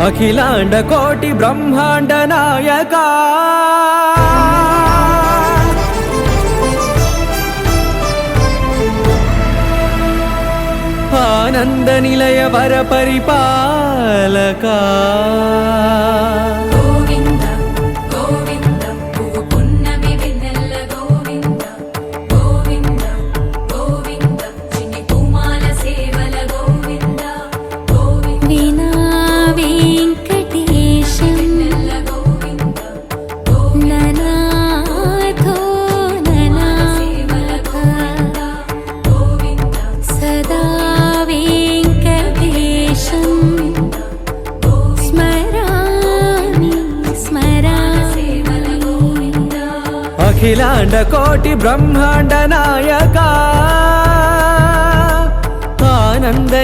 అఖిలాండ కోటి బ్రహ్మాండ నాయకా ఆనంద నిలయ వర పరిపాలకా అఖిలాండ కోటి బ్రహ్మాండ నాయకా ఆనంద